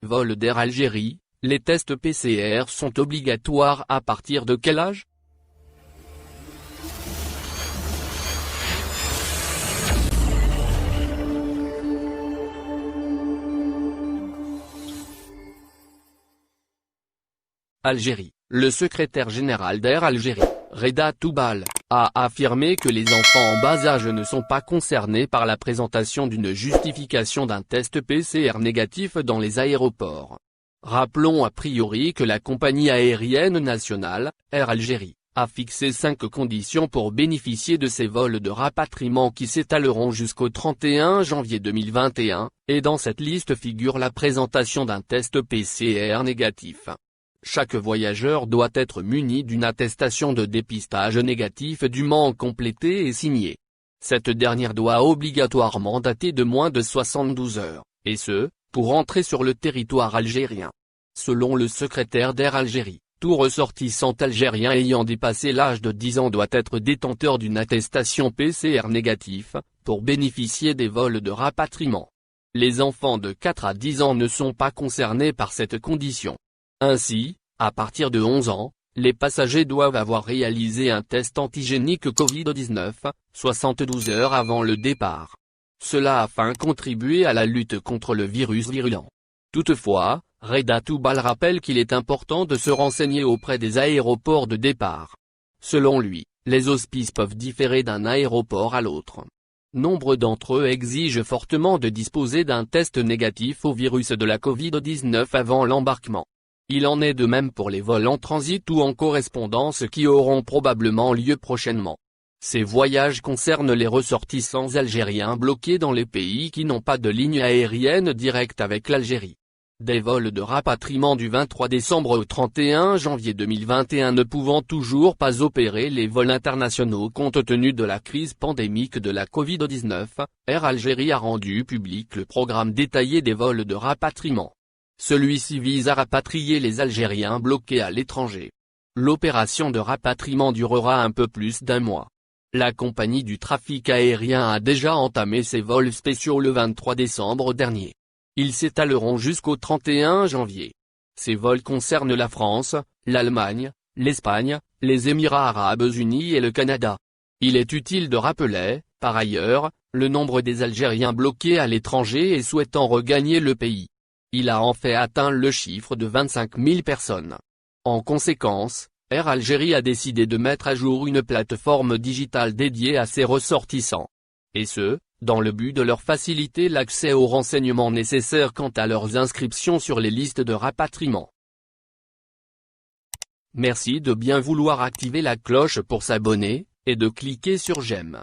Vol d'Air Algérie, les tests PCR sont obligatoires à partir de quel âge? Algérie. Le secrétaire général d'Air Algérie, Reda Toubal, a affirmé que les enfants en bas âge ne sont pas concernés par la présentation d'une justification d'un test PCR négatif dans les aéroports. Rappelons a priori que la compagnie aérienne nationale, Air Algérie, a fixé 5 conditions pour bénéficier de ces vols de rapatriement qui s'étaleront jusqu'au 31 janvier 2021, et dans cette liste figure la présentation d'un test PCR négatif. Chaque voyageur doit être muni d'une attestation de dépistage négatif dûment complétée et signée. Cette dernière doit obligatoirement dater de moins de 72 heures, et ce, pour entrer sur le territoire algérien. Selon le secrétaire d'Air Algérie, tout ressortissant algérien ayant dépassé l'âge de 10 ans doit être détenteur d'une attestation PCR négatif, pour bénéficier des vols de rapatriement. Les enfants de 4 à 10 ans ne sont pas concernés par cette condition. Ainsi, à partir de 11 ans, les passagers doivent avoir réalisé un test antigénique Covid-19, 72 heures avant le départ. Cela afin de contribuer à la lutte contre le virus virulent. Toutefois, Reda Toubal rappelle qu'il est important de se renseigner auprès des aéroports de départ. Selon lui, les hospices peuvent différer d'un aéroport à l'autre. Nombre d'entre eux exigent fortement de disposer d'un test négatif au virus de la Covid-19 avant l'embarquement. Il en est de même pour les vols en transit ou en correspondance qui auront probablement lieu prochainement. Ces voyages concernent les ressortissants algériens bloqués dans les pays qui n'ont pas de ligne aérienne directe avec l'Algérie. Des vols de rapatriement du 23 décembre au 31 janvier 2021 ne pouvant toujours pas opérer les vols internationaux compte tenu de la crise pandémique de la Covid-19, Air Algérie a rendu public le programme détaillé des vols de rapatriement. Celui-ci vise à rapatrier les Algériens bloqués à l'étranger. L'opération de rapatriement durera un peu plus d'1 mois. La compagnie du trafic aérien a déjà entamé ses vols spéciaux le 23 décembre dernier. Ils s'étaleront jusqu'au 31 janvier. Ces vols concernent la France, l'Allemagne, l'Espagne, les Émirats arabes unis et le Canada. Il est utile de rappeler, par ailleurs, le nombre des Algériens bloqués à l'étranger et souhaitant regagner le pays. Il a en fait atteint le chiffre de 25 000 personnes. En conséquence, Air Algérie a décidé de mettre à jour une plateforme digitale dédiée à ses ressortissants. Et ce, dans le but de leur faciliter l'accès aux renseignements nécessaires quant à leurs inscriptions sur les listes de rapatriement. Merci de bien vouloir activer la cloche pour s'abonner, et de cliquer sur j'aime.